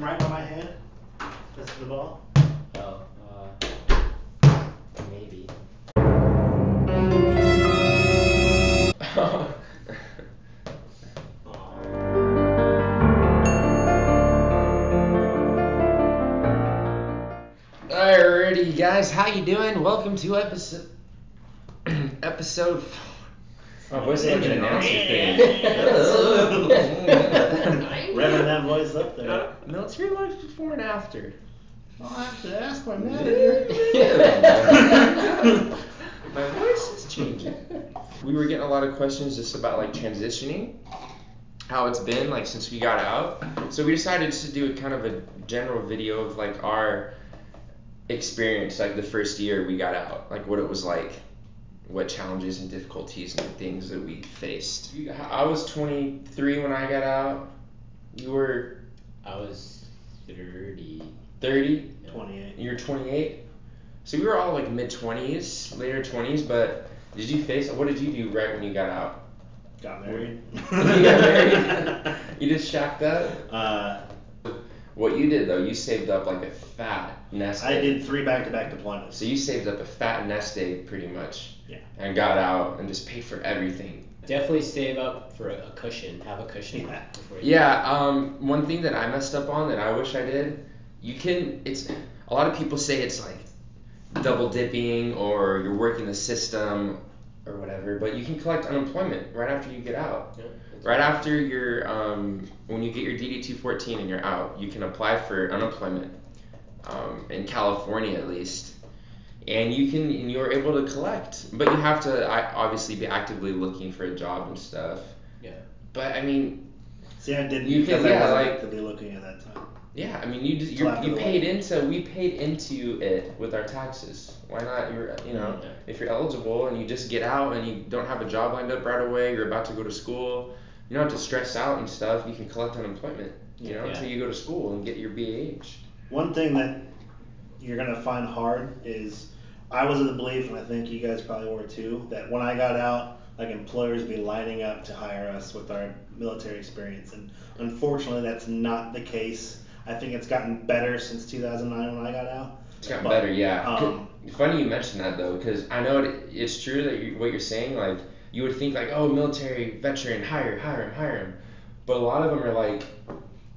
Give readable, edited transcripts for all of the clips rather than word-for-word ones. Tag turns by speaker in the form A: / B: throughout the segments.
A: from right by my head? This is the ball?
B: Oh, maybe. Alrighty, guys, how you doing? Welcome to episode. My voice is like an announcer thing.
A: Revving that voice up there.
B: Military life before and after.
A: I'll have to ask my manager.
B: My voice is changing. We were getting a lot of questions just about like transitioning, how it's been like since we got out. So we decided to do a kind of a general video of like our experience, like the first year we got out, like what it was like, what challenges and difficulties and things that we faced. I was 23 when I got out. You were?
C: I was 30.
B: 30?
A: 28.
B: You were 28? So we were all like mid-20s, later 20s, but what did you do right when you got out?
A: Got married.
B: You got married? You just shacked up? What you did though, you saved up like a fat nest egg.
A: I did 3 back-to-back deployments.
B: So you saved up a fat nest egg pretty much.
A: Yeah.
B: And got out and just paid for everything.
C: Definitely save up for a cushion. Have a cushion.
A: Yeah.
C: Before you
B: One thing that I messed up on that I wish I did, a lot of people say it's like double dipping or you're working the system or whatever, but you can collect unemployment right after you get out.
C: Yeah,
B: right after your when you get your DD-214 and you're out, you can apply for unemployment in California at least, and you're able to collect, but you have to obviously be actively looking for a job and stuff.
C: Yeah.
B: But I mean,
A: see, I didn't.
B: You can, yeah, like
A: to be looking at that time.
B: Yeah, I mean, we paid into it with our taxes. Why not? If you're eligible and you just get out and you don't have a job lined up right away, you're about to go to school, you don't have to stress out and stuff. You can collect unemployment, until you go to school and get your BAH.
A: One thing that you're gonna find hard is, I was of the belief, and I think you guys probably were too, that when I got out, like employers be lining up to hire us with our military experience, and unfortunately, that's not the case. I think it's gotten better since 2009 when I got out.
B: It's gotten better, yeah. Funny you mentioned that though, because I know it's true that what you're saying, like you would think like, oh, military veteran, hire him, but a lot of them are like,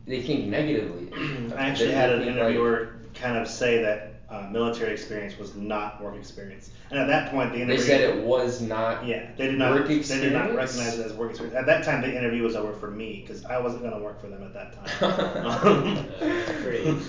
B: they think negatively.
A: I actually had an interviewer kind of say that military experience was not work experience, and at that point the interview.
B: They said it was not.
A: Yeah, they did not.
B: Work experience?
A: They did not recognize it as work experience. At that time, the interview was over for me because I wasn't going to work for them at that time.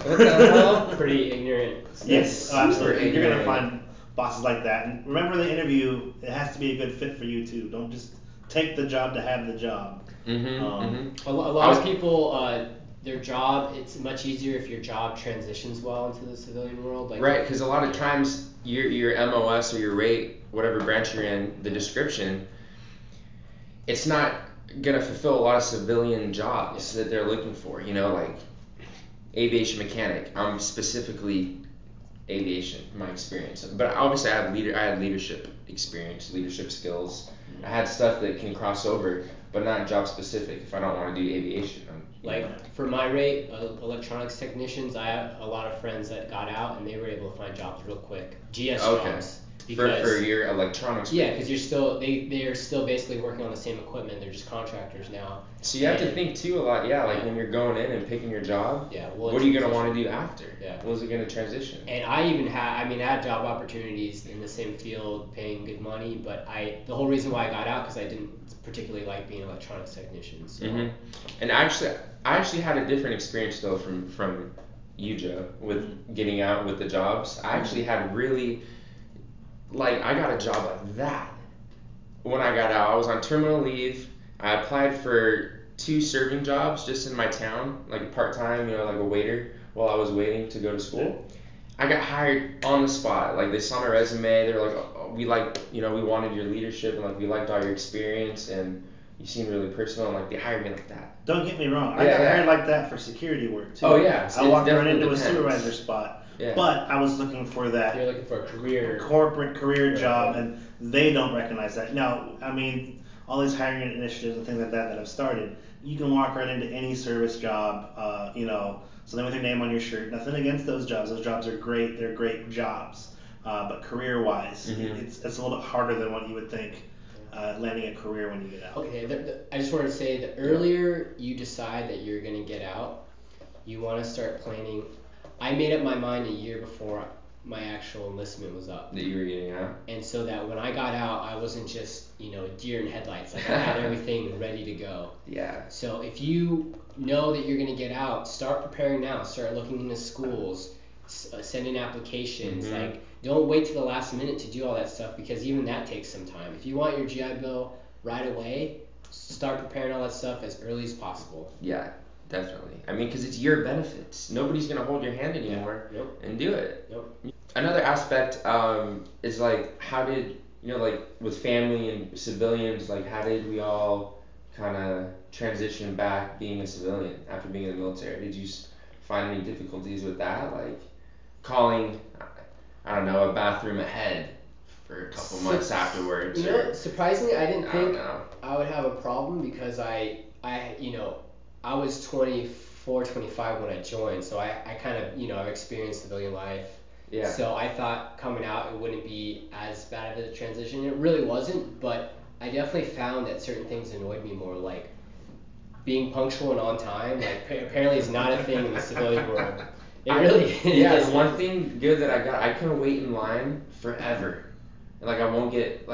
C: What the hell? Pretty ignorant.
A: Yes, absolutely. You're going to find bosses like that, and remember the interview. It has to be a good fit for you too. Don't just take the job to have the job.
C: A lot of people. Their job, it's much easier if your job transitions well into the civilian world.
B: Right, because a lot of times your MOS or your rate, whatever branch you're in, the description, it's not going to fulfill a lot of civilian jobs that they're looking for, like aviation mechanic. I'm specifically aviation, my experience. But obviously I had leadership experience, leadership skills. I had stuff that can cross over, but not job specific if I don't want to do aviation.
C: For my rate, electronics technicians, I have a lot of friends that got out and they were able to find jobs real quick. GS jobs.
B: For your electronics.
C: Yeah, because they're still basically working on the same equipment. They're just contractors now.
B: So you have to think too a lot. Yeah, like when you're going in and picking your job.
C: Yeah.
B: What are you gonna want to do after?
C: Yeah.
B: What is it gonna transition?
C: And I even had job opportunities in the same field, paying good money. But the whole reason why I got out because I didn't particularly like being an electronics technician. So.
B: And I actually had a different experience though from you, Joe, with getting out with the jobs. I actually had really. I got a job like that when I got out. I was on terminal leave. I applied for 2 serving jobs just in my town, like part-time, like a waiter while I was waiting to go to school. I got hired on the spot. Like they saw my resume. They were like, oh, we wanted your leadership and we liked all your experience and you seem really personal. And they hired me like that.
A: Don't get me wrong. I got hired like that for security work too.
B: Oh yeah.
A: I walked right into a supervisor spot.
B: Yeah.
A: But I was looking for that.
C: You're looking for a
A: corporate career job, and they don't recognize that. Now, I mean, all these hiring initiatives and things like that have started. You can walk right into any service job, something with your name on your shirt. Nothing against those jobs. Those jobs are great. They're great jobs. But career-wise, it's a little bit harder than what you would think. Landing a career when you get out.
C: Okay, I just wanted to say the earlier you decide that you're going to get out, you want to start planning. I made up my mind a year before my actual enlistment was up.
B: That you were getting out?
C: And so that when I got out, I wasn't just, deer in headlights. Like, I had everything ready to go.
B: Yeah.
C: So if you know that you're going to get out, start preparing now. Start looking into schools, send in applications. Like, don't wait to the last minute to do all that stuff, because even that takes some time. If you want your GI Bill right away, start preparing all that stuff as early as possible.
B: Yeah, definitely. I mean, because it's your benefits. Nobody's going to hold your hand anymore and do it. Another aspect is like, how did, like with family and civilians, like how did we all kind of transition back being a civilian after being in the military? Did you find any difficulties with that? Like calling, I don't know, a bathroom ahead for a couple months afterwards?
C: Surprisingly, I didn't think I would have a problem, because I was 24, 25 when I joined, so I kind of, I've experienced civilian life.
B: Yeah.
C: So I thought coming out it wouldn't be as bad of a transition. It really wasn't, but I definitely found that certain things annoyed me more, like being punctual and on time. Like apparently is not a thing in the civilian world. It really is.
B: Yeah, the one thing good that I got, I couldn't wait in line forever. And I won't get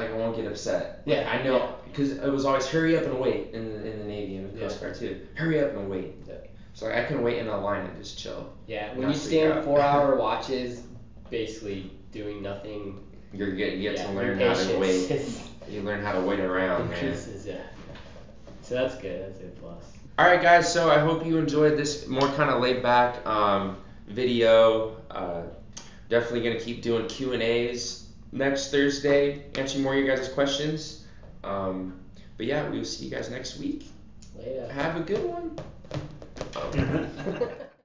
B: upset.
C: Yeah.
B: I know, because it was always hurry up and wait in the Navy and the Coast Guard too. Hurry up and wait.
C: Yeah.
B: So I couldn't wait in a line and just chill.
C: Yeah, when you stand 4-hour watches, basically doing nothing.
B: You get to learn how to wait. You learn how to wait around, man.
C: Pieces, yeah. So that's good. That's a plus.
B: All right, guys. So I hope you enjoyed this more kind of laid back video. Definitely gonna keep doing Q&As next Thursday, answering more of your guys' questions. But yeah, we will see you guys next week.
C: Later.
B: Have a good one.